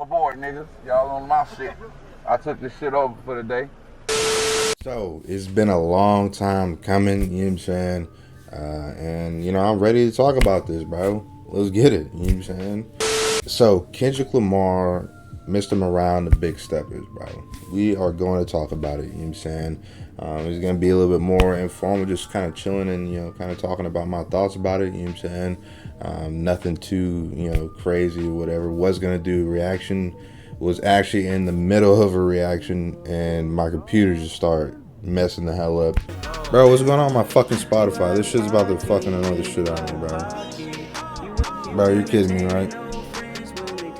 aboard, niggas. Y'all on my shit. I took this shit over for the day. So it's been a long time coming, you know what I'm saying? And I'm ready to talk about this, bro. Let's get it, you know what I'm saying? So Kendrick Lamar missed him around the big steppers, bro. We are going to talk about it, you know what I'm saying? It's going to be a little bit more informal, just kind of chilling and, kind of talking about my thoughts about it, you know what I'm saying? Nothing too, crazy or whatever. Was going to do reaction, was actually in the middle of a reaction, and my computer just started messing the hell up. Bro, what's going on my fucking Spotify? This shit's about to fucking another shit on me, bro. Bro, you're kidding me, right?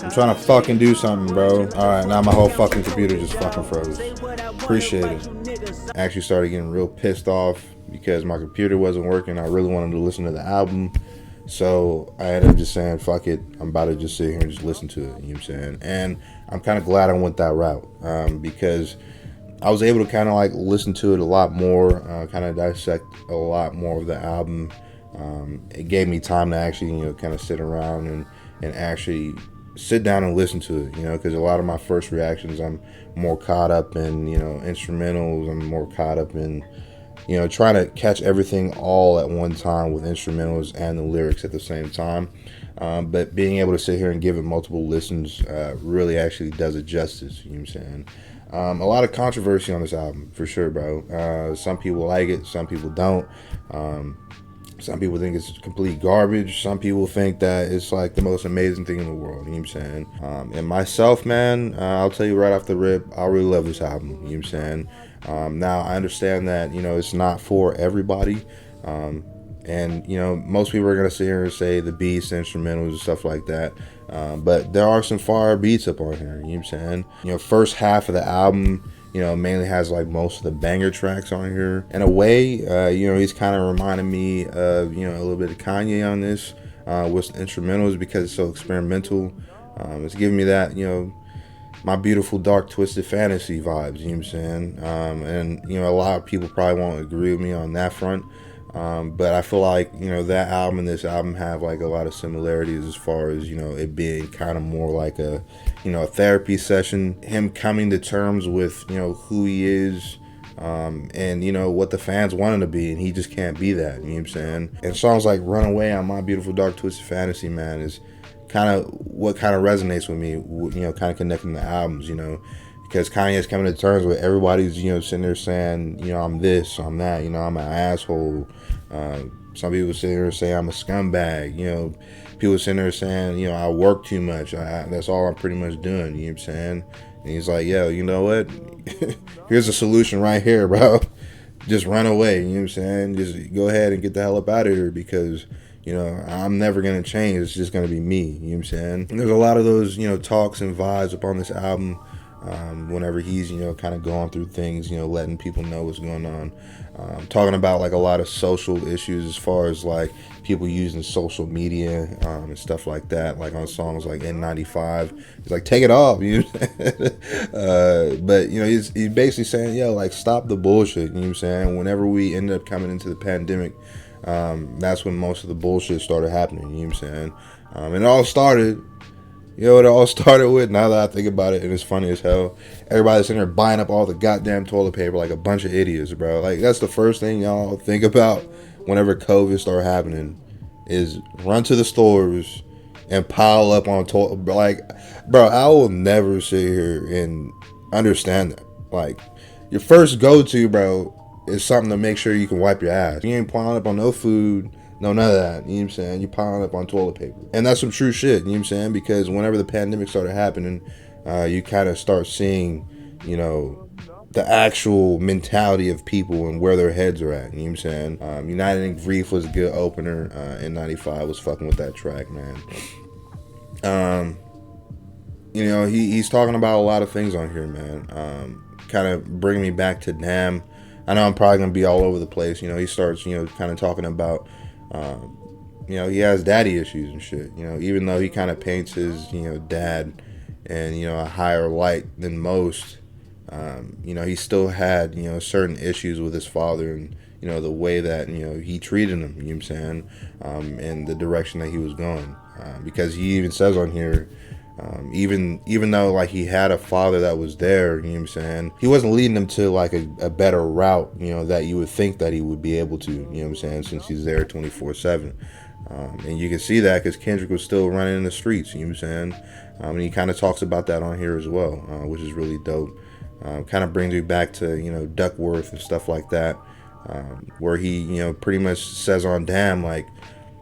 I'm trying to fucking do something, bro. Alright, now my whole fucking computer just fucking froze. Appreciate it. I actually started getting real pissed off because my computer wasn't working. I really wanted to listen to the album. So I ended up just saying, fuck it. I'm about to just sit here and just listen to it. You know what I'm saying? And I'm kind of glad I went that route because I was able to kind of like listen to it a lot more, kind of dissect a lot more of the album. It gave me time to actually, kind of sit around and actually sit down and listen to it, because a lot of my first reactions, I'm more caught up in, instrumentals. I'm more caught up in, trying to catch everything all at one time with instrumentals and the lyrics at the same time. But being able to sit here and give it multiple listens really actually does it justice, you know what I'm saying? A lot of controversy on this album, for sure, bro. Some people like it, some people don't. Some people think it's complete garbage. Some people think that it's like the most amazing thing in the world, you know what I'm saying? And myself, man, I'll tell you right off the rip, I really love this album, you know what I'm saying? Now, I understand that, it's not for everybody. And, most people are going to sit here and say the beats, instrumentals, and stuff like that. But there are some fire beats up on here, you know what I'm saying? First half of the album, mainly has like most of the banger tracks on here. In a way, he's kind of reminding me of, a little bit of Kanye on this with the instrumentals because it's so experimental. It's giving me that, my beautiful dark twisted fantasy vibes, you know what I'm saying? And a lot of people probably won't agree with me on that front. But I feel like, that album and this album have like a lot of similarities as far as, it being kind of more like a therapy session, him coming to terms with, who he is, and, what the fans want him to be, and he just can't be that, you know what I'm saying? And songs like Runaway on My Beautiful Dark Twisted Fantasy, man, is kind of what kind of resonates with me, kind of connecting the albums, because Kanye's coming to terms with everybody's, sitting there saying, I'm this, I'm that, I'm an asshole. Some people sitting there saying I'm a scumbag. People sitting there saying, I work too much. That's all I'm pretty much doing. You know what I'm saying? And he's like, yo, you know what? Here's a solution right here, bro. Just run away. You know what I'm saying? Just go ahead and get the hell up out of here because, I'm never going to change. It's just going to be me. You know what I'm saying? And there's a lot of those, talks and vibes up on this album. Whenever he's, kind of going through things, letting people know what's going on. Talking about like a lot of social issues as far as like people using social media and stuff like that, like on songs like N95. He's like, take it off, but he's basically saying, yo, like stop the bullshit, you know what I'm saying? Whenever we ended up coming into the pandemic, that's when most of the bullshit started happening, you know what I'm saying? And it all started. It all started with, now that I think about it, and it's funny as hell, everybody's sitting there buying up all the goddamn toilet paper like a bunch of idiots, bro. Like, that's the first thing y'all think about whenever COVID started happening, is run to the stores and pile up on toilet. Like, bro, I will never sit here and understand that. Like, your first go-to, bro, is something to make sure you can wipe your ass. You ain't piling up on no food, no, none of that, you know what I'm saying? You're piling up on toilet paper. And that's some true shit, you know what I'm saying? Because whenever the pandemic started happening, you kind of start seeing, the actual mentality of people and where their heads are at, you know what I'm saying? United in Grief was a good opener. N95 was fucking with that track, man. He's talking about a lot of things on here, man. Kind of bringing me back to Damn. I know I'm probably going to be all over the place. He starts, kind of talking about, he has daddy issues and shit, even though he kind of paints his, dad in, a higher light than most, he still had, certain issues with his father and, the way that, he treated him, you know what I'm saying, and the direction that he was going. Because he even says on here, Even though like he had a father that was there, you know what I'm saying, he wasn't leading him to like a better route, you know, that you would think that he would be able to, you know what I'm saying, since he's there 24/7. And you can see that because Kendrick was still running in the streets, you know what I'm saying. And he kind of talks about that on here as well, which is really dope. Kind of brings you back to, you know, Duckworth and stuff like that, where he, you know, pretty much says on Damn, like,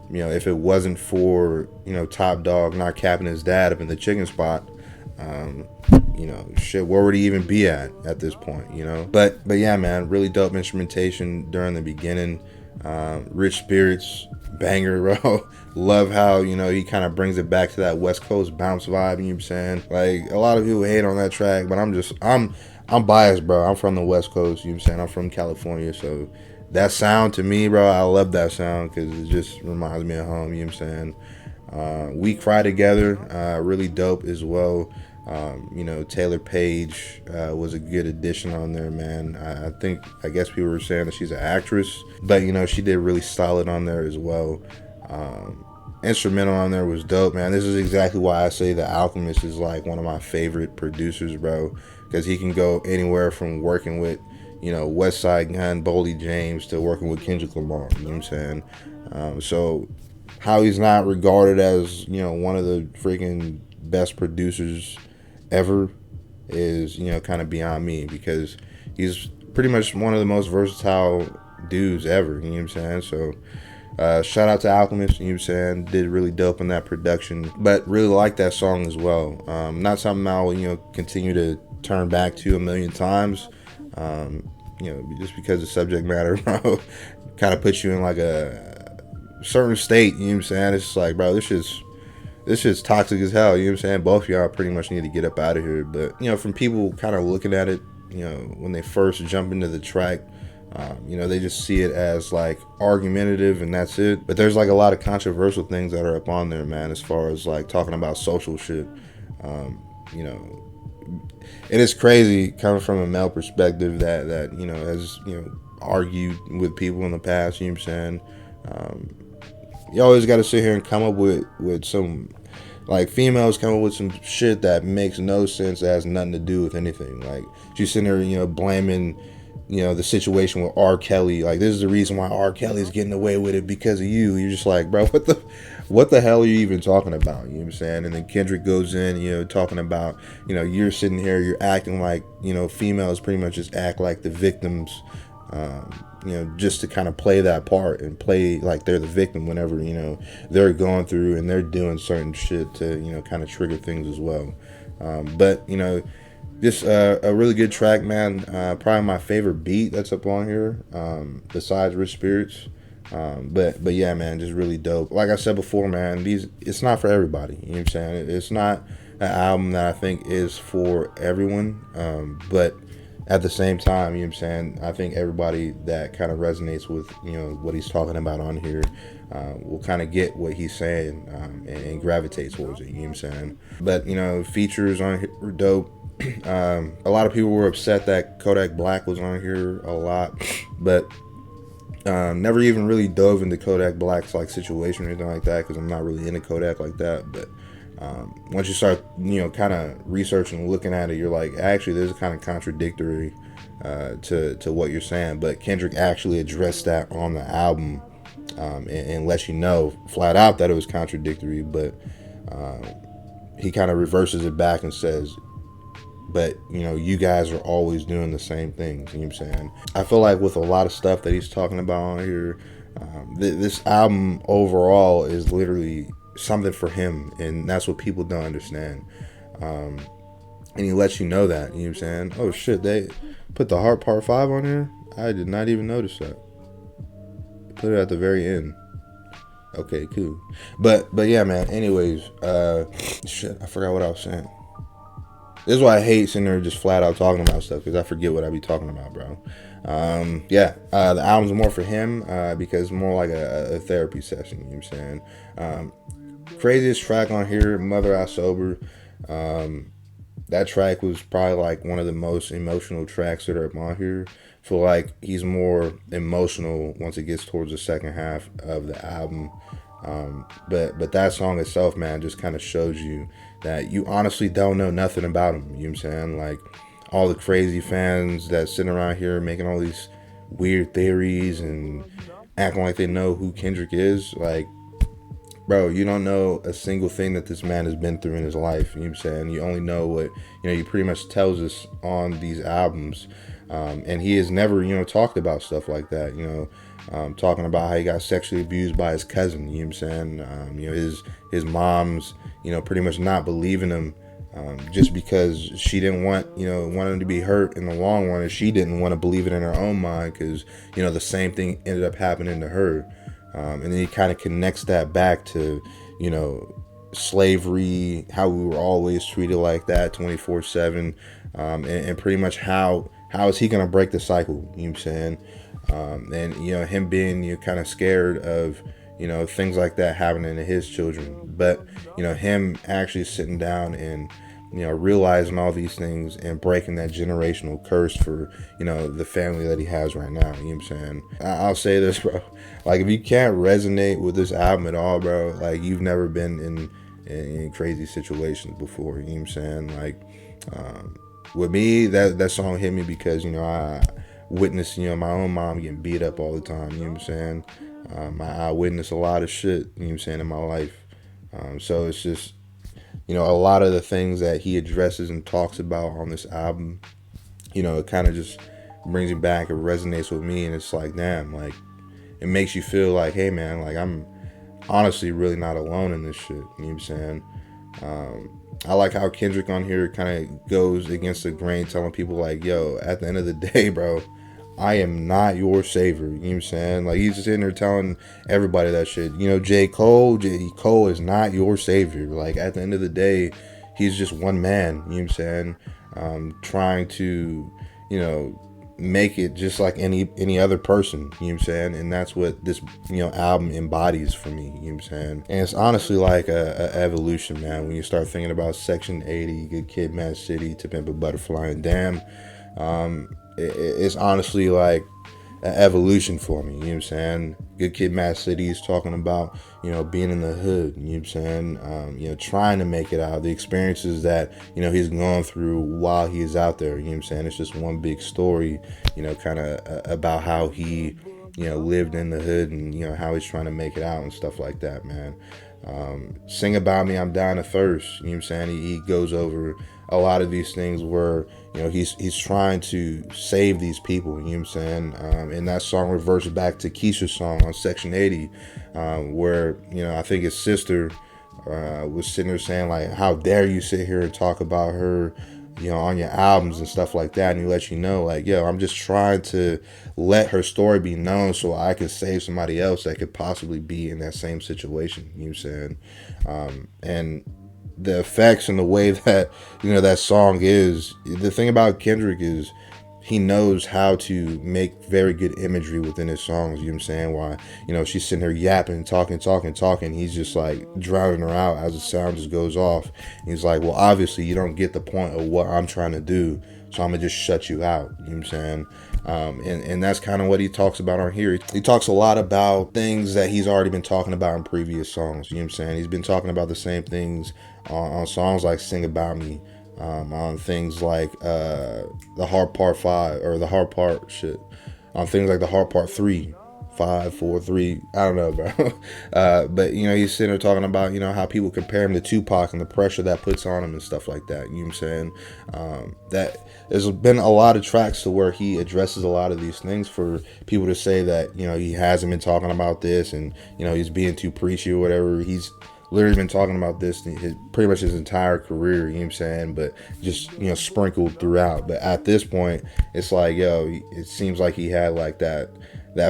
you know, if it wasn't for, you know, Top Dog not capping his dad up in the chicken spot, um, you know, shit, where would he even be at this point, you know? But yeah, man, really dope instrumentation during the beginning. Rich Spirits, banger, bro. Love how, you know, he kind of brings it back to that West Coast bounce vibe, you know what I'm saying? Like, a lot of people hate on that track, but I'm biased, bro. I'm from the West Coast, you know what I'm saying? I'm from California, so that sound to me, bro, I love that sound because it just reminds me of home, you know what I'm saying? We Cry Together, really dope as well. You know, Taylor Page was a good addition on there, man. I guess people were saying that she's an actress, but, you know, she did really solid on there as well. Instrumental on there was dope, man. This is exactly why I say The Alchemist is like one of my favorite producers, bro, because he can go anywhere from working with, you know, West Side Gun, Boldy James, to working with Kendrick Lamar, you know what I'm saying? So how he's not regarded as, you know, one of the freaking best producers ever is, you know, kind of beyond me, because he's pretty much one of the most versatile dudes ever, you know what I'm saying? So shout out to Alchemist, you know what I'm saying? Did really dope in that production, but really like that song as well. Not something I'll, you know, continue to turn back to a million times, you know, just because the subject matter, bro, kind of puts you in like a certain state, you know what I'm saying? It's just like, bro, this shit's toxic as hell, you know what I'm saying? Both of y'all pretty much need to get up out of here. But, you know, from people kind of looking at it, you know, when they first jump into the track, you know, they just see it as like argumentative and that's it. But there's like a lot of controversial things that are up on there, man, as far as like talking about social shit. You know, it is crazy coming from a male perspective that you know, has, you know, argued with people in the past, you know what I'm saying? You always got to sit here and come up with some, like, females come up with some shit that makes no sense, that has nothing to do with anything. Like, she's sitting there, you know, blaming, you know, the situation with R. Kelly. Like, this is the reason why R. Kelly's getting away with it because of you. You're just like, bro, what the hell are you even talking about? You know what I'm saying? And then Kendrick goes in, you know, talking about, you know, you're sitting here, you're acting like, you know, females pretty much just act like the victims, you know, just to kind of play that part and play like they're the victim whenever, you know, they're going through and they're doing certain shit to, you know, kind of trigger things as well. But, you know, just a really good track, man. Probably my favorite beat that's up on here, besides Rich Spirits. But yeah, man, just really dope. Like I said before, man, it's not for everybody. You know what I'm saying? It's not an album that I think is for everyone. But at the same time, you know what I'm saying, I think everybody that kind of resonates with, you know, what he's talking about on here will kind of get what he's saying, and gravitate towards it, you know what I'm saying? But, you know, features on here were dope. A lot of people were upset that Kodak Black was on here a lot, but never even really dove into Kodak Black's like situation or anything like that, because I'm not really into Kodak like that. But once you start, you know, kind of researching and looking at it, you're like, actually, this is kind of contradictory to what you're saying. But Kendrick actually addressed that on the album, and let you know flat out that it was contradictory. But he kind of reverses it back and says, but, you know, you guys are always doing the same things, you know what I'm saying? I feel like with a lot of stuff that he's talking about on here, this album overall is literally something for him, and that's what people don't understand. And he lets you know that, you know what I'm saying? Oh shit, they put the Heart Part 5 on here? I did not even notice that. Put it at the very end. Okay, cool. But yeah, man, anyways, shit, I forgot what I was saying. This is why I hate sitting there just flat out talking about stuff, because I forget what I be talking about, bro. The album's more for him, because it's more like a therapy session, you know what I'm saying? Craziest track on here, Mother I Sober. That track was probably like one of the most emotional tracks that are up on here. I feel like he's more emotional once it gets towards the second half of the album. But that song itself, man, just kind of shows you that you honestly don't know nothing about him. You know what I'm saying? Like all the crazy fans that sitting around here making all these weird theories and acting like they know who Kendrick is. Like, bro, you don't know a single thing that this man has been through in his life. You know what I'm saying? You only know what, he pretty much tells us on these albums. And he has never, talked about stuff like that, talking about how he got sexually abused by his cousin, you know what I'm saying? His mom's, pretty much not believing him, just because she didn't want him to be hurt in the long run, and she didn't want to believe it in her own mind because, the same thing ended up happening to her. And then he kind of connects that back to, slavery, how we were always treated like that 24/7, and pretty much how is he going to break the cycle, you know what I'm saying? And, him being kind of scared of, things like that happening to his children. But, him actually sitting down and, realizing all these things and breaking that generational curse for, the family that he has right now. You know what I'm saying? I'll say this, bro. Like, if you can't resonate with this album at all, bro, like, you've never been in crazy situations before. You know what I'm saying? Like, with me, that song hit me because, I witnessed, my own mom getting beat up all the time. You know what I'm saying? I witnessed a lot of shit, you know what I'm saying, in my life. So it's just, a lot of the things that he addresses and talks about on this album, it kind of just brings me back. It resonates with me, and it's like, damn, like, it makes you feel like, hey, man, like, I'm honestly really not alone in this shit. You know what I'm saying? I like how Kendrick on here kind of goes against the grain, telling people like, yo, at the end of the day, bro, I am not your savior. You know what I'm saying? Like, he's just sitting there telling everybody that shit. J. Cole is not your savior. Like, at the end of the day, he's just one man. You know what I'm saying? Trying to, make it just like any other person. You know what I'm saying? And that's what this, album embodies for me. You know what I'm saying? And it's honestly like a evolution, man. When you start thinking about Section 80, Good Kid, Mad City, To Pimp a Butterfly, and Damn, it's honestly like an evolution for me. You know what I'm saying? Good Kid, Mad City is talking about, being in the hood. You know what I'm saying? Trying to make it out. The experiences that, he's gone through while he is out there. You know what I'm saying? It's just one big story, kind of about how he, lived in the hood and, how he's trying to make it out and stuff like that, man. Sing About Me, I'm Dying of Thirst. You know what I'm saying? He goes over a lot of these things where, he's trying to save these people. You know what I'm saying? And that song reverts back to Keisha's song on Section 80, where, I think his sister was sitting there saying, like, how dare you sit here and talk about her, on your albums and stuff like that. And he lets you know, like, yo, I'm just trying to let her story be known so I could save somebody else that could possibly be in that same situation. You know what I'm saying? And the effects and the way that, that song is, the thing about Kendrick is he knows how to make very good imagery within his songs. You know what I'm saying? Why, she's sitting here yapping, talking. He's just like drowning her out as the sound just goes off. He's like, well, obviously you don't get the point of what I'm trying to do, so I'm gonna just shut you out. You know what I'm saying? And that's kind of what he talks about on here. He talks a lot about things that he's already been talking about in previous songs. You know what I'm saying? He's been talking about the same things on songs like Sing About Me, on things like the Hard Part 5 or the Hard Part shit, on things like the Hard Part 3, 5, 4, 3, I don't know, bro. But he's sitting there talking about how people compare him to Tupac and the pressure that puts on him and stuff like that. You know what I'm saying? That there's been a lot of tracks to where he addresses a lot of these things for people to say that he hasn't been talking about this and he's being too preachy or whatever. He's literally been talking about this pretty much his entire career, you know what I'm saying? But just, sprinkled throughout. But at this point, it's like, yo, it seems like he had like that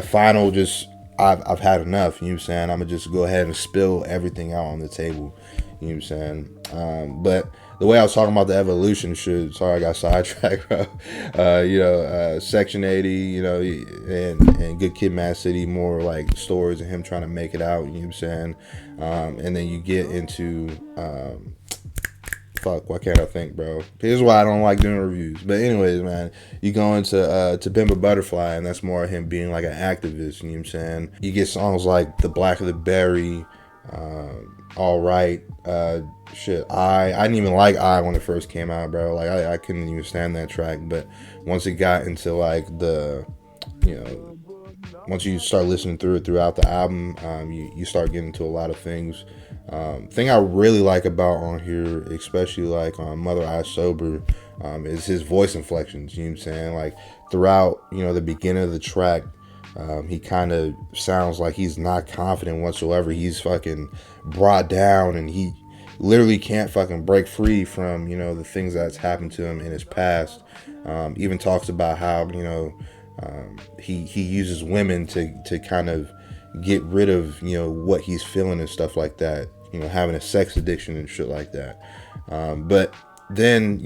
final just, I've had enough, you know what I'm saying? I'm going to just go ahead and spill everything out on the table, you know what I'm saying? But the way I was talking about the evolution shit, sorry I got sidetracked, bro. Section 80, and Good Kid, Mad City, more like stories of him trying to make it out, you know what I'm saying? And then you get into, why can't I think, bro? Here's why I don't like doing reviews. But anyways, man, you go into To Pimp a Butterfly, and that's more of him being like an activist, you know what I'm saying? You get songs like The Black of the Berry, All Right. Shit, I didn't even like I when it first came out, bro. Like I couldn't even stand that track. But once it got into like the, you know, once you start listening through it throughout the album, you start getting to a lot of things. Thing I really like about on here, especially like on Mother I Sober, is his voice inflections. You know what I'm saying? Like throughout, the beginning of the track, he kind of sounds like he's not confident whatsoever. He's fucking brought down, and he literally can't fucking break free from the things that's happened to him in his past. Even talks about how he uses women to kind of get rid of what he's feeling and stuff like that. Having a sex addiction and shit like that. But then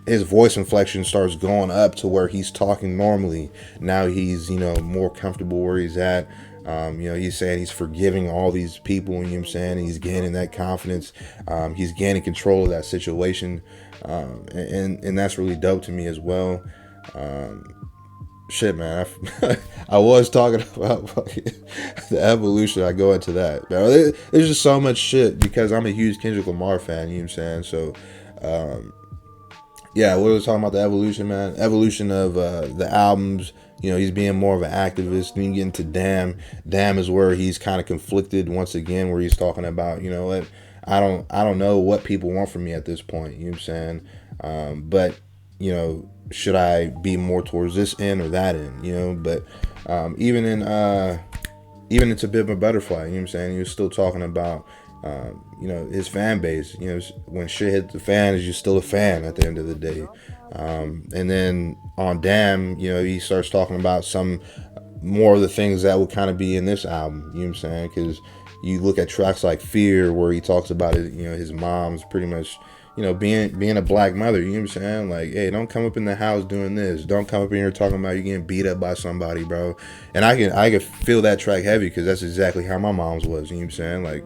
his voice inflection starts going up to where he's talking normally. Now he's more comfortable where he's at. He's saying he's forgiving all these people. You know what I'm saying? He's gaining that confidence. He's gaining control of that situation, and that's really dope to me as well. Shit, man. I was talking about the evolution. I go into that. There's just so much shit because I'm a huge Kendrick Lamar fan. You know what I'm saying? So, yeah, we were talking about the evolution, man. Evolution of the albums. He's being more of an activist. Then you get into Damn. Damn is where he's kind of conflicted once again, where he's talking about, what I don't know what people want from me at this point. You know what I'm saying? But should I be more towards this end or that end? But even in To Bib a Butterfly, you know what I'm saying? He was still talking about his fan base. When shit hit the fan, is you still a fan at the end of the day. And then on Damn, he starts talking about some more of the things that would kind of be in this album. You know what I'm saying? Because you look at tracks like Fear, where he talks about it, his mom's pretty much being a black mother. You know what I'm saying? Like, hey, don't come up in the house doing this. Don't come up in here talking about you getting beat up by somebody, bro. And I can feel that track heavy because that's exactly how my mom's was. You know what I'm saying? Like,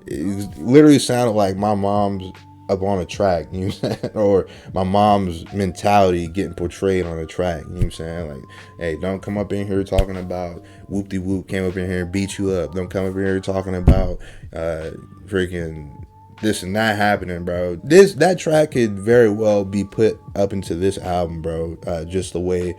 it literally sounded like my mom's up on a track. You know what I'm saying? Or my mom's mentality getting portrayed on a track. You know what I'm saying? Like, hey, don't come up in here talking about whoop-de-whoop came up in here and beat you up. Don't come up in here talking about freaking this and that happening, bro. That track could very well be put up into this album, bro. Just the way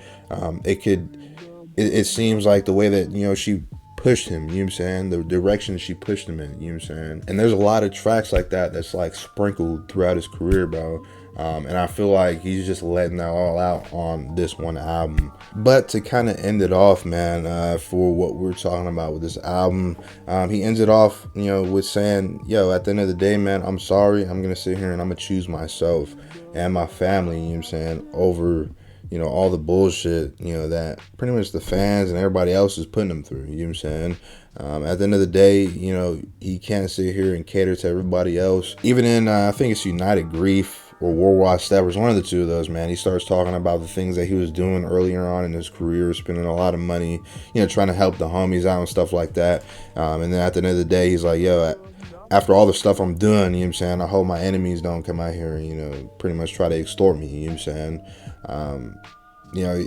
it seems like the way that she pushed him, you know what I'm saying? The direction she pushed him in, you know what I'm saying? And there's a lot of tracks like that that's like sprinkled throughout his career, bro. And I feel like he's just letting that all out on this one album. But to kind of end it off, man, for what we're talking about with this album, he ends it off, with saying, yo, at the end of the day, man, I'm sorry. I'm going to sit here and I'm going to choose myself and my family, you know what I'm saying, over, all the bullshit, that pretty much the fans and everybody else is putting him through, you know what I'm saying? At the end of the day, he can't sit here and cater to everybody else. Even in, I think it's United Grief, or Worldwide Steppers, one of the two of those, man. He starts talking about the things that he was doing earlier on in his career, spending a lot of money, trying to help the homies out and stuff like that. And then at the end of the day, he's like, yo, after all the stuff I'm doing, you know what I'm saying, I hope my enemies don't come out here and, pretty much try to extort me, you know what I'm saying?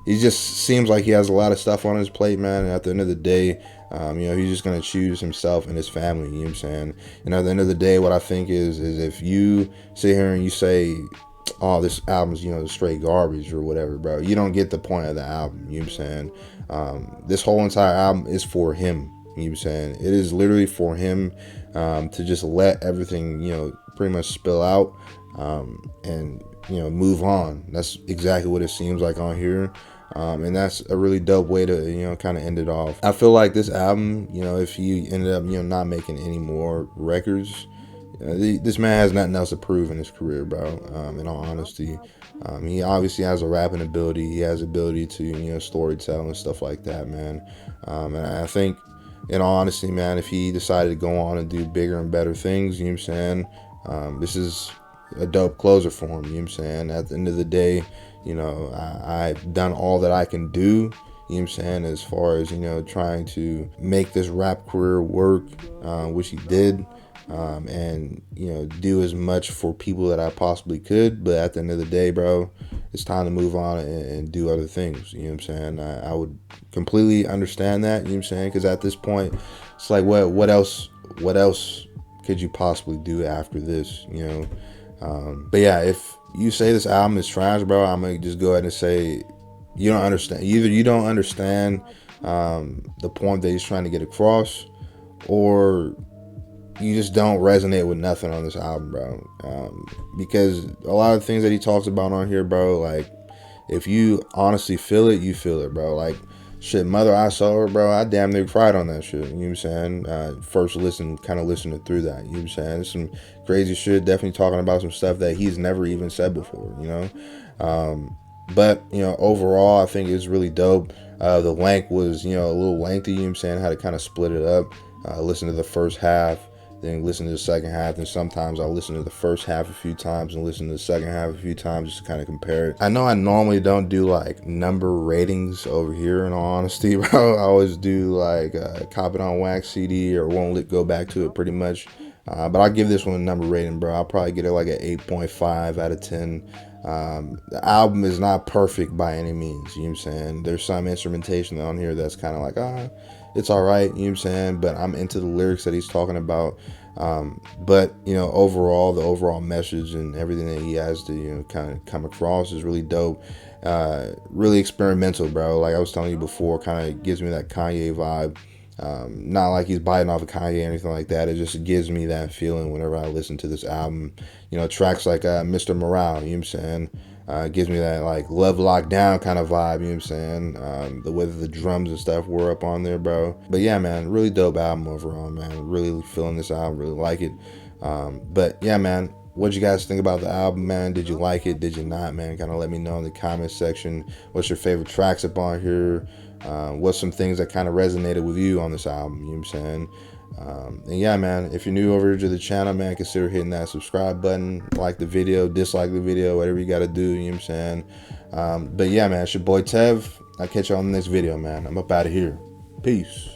He just seems like he has a lot of stuff on his plate, man. And at the end of the day, he's just going to choose himself and his family, you know what I'm saying? And at the end of the day, what I think is if you sit here and you say, oh, this album's, straight garbage or whatever, bro, you don't get the point of the album, you know what I'm saying? This whole entire album is for him, you know what I'm saying? It is literally for him to just let everything, pretty much spill out and, move on. That's exactly what it seems like on here. And that's a really dope way to, kind of end it off. I feel like this album, if he ended up, not making any more records, this man has nothing else to prove in his career, bro. In all honesty, he obviously has a rapping ability. He has ability to, story tell and stuff like that, man. And I think, in all honesty, man, if he decided to go on and do bigger and better things, you know what I'm saying? This is a dope closer for him, you know what I'm saying? At the end of the day, I've done all that I can do, you know what I'm saying, as far as, trying to make this rap career work, which he did, and, do as much for people that I possibly could. But at the end of the day, bro, it's time to move on and do other things, you know what I'm saying? I would completely understand that, you know what I'm saying? Because at this point, it's like, what else what else could you possibly do after this, you know? But yeah, if you say this album is trash, bro, I'm gonna just go ahead and say you don't understand. Either you don't understand the point that he's trying to get across, or you just don't resonate with nothing on this album, bro. Because a lot of things that he talks about on here, bro, like, if you honestly feel it, you feel it, bro. Like, shit, Mother I Saw Her, bro, I damn near cried on that shit. You know what I'm saying? First listen, kind of listening through that. You know what I'm saying? It's some crazy shit. Definitely talking about some stuff that he's never even said before, you know? But, you know, overall, I think it's really dope. The length was, you know, a little lengthy, you know what I'm saying? I had to kind of split it up. Listen to the first half, then listen to the second half, and sometimes I'll listen to the first half a few times and listen to the second half a few times just to kind of compare it. I know I normally don't do like number ratings over here, in all honesty, bro. I always do like Cop It on Wax CD or won't go back to it pretty much. But I'll give this one a number rating, bro. I'll probably get it like an 8.5 out of 10. The album is not perfect by any means, you know what I'm saying? There's some instrumentation on here that's kind of like, it's all right, you know what I'm saying? But I'm into the lyrics that he's talking about. But, you know, overall, the overall message and everything that he has to, you know, kind of come across is really dope. Really experimental, bro. Like I was telling you before, kind of gives me that Kanye vibe. Not like he's biting off of Kanye or anything like that. It just gives me that feeling whenever I listen to this album. You know, tracks like Mr. Morale, you know what I'm saying? Gives me that like Love Lockdown kind of vibe, you know what I'm saying? The way that the drums and stuff were up on there, bro. But yeah, man, really dope album overall, man. Really feeling this album, really like it. But yeah, man, what'd you guys think about the album, man? Did you like it? Did you not, man? Kind of let me know in the comments section. What's your favorite tracks up on here? What's some things that kind of resonated with you on this album, you know what I'm saying? And yeah, man, if you're new over to the channel, man, consider hitting that subscribe button, like the video, dislike the video, whatever you got to do, you know what I'm saying? But yeah, man, it's your boy Tev. I'll catch you on the next video, man. I'm up out of here. Peace.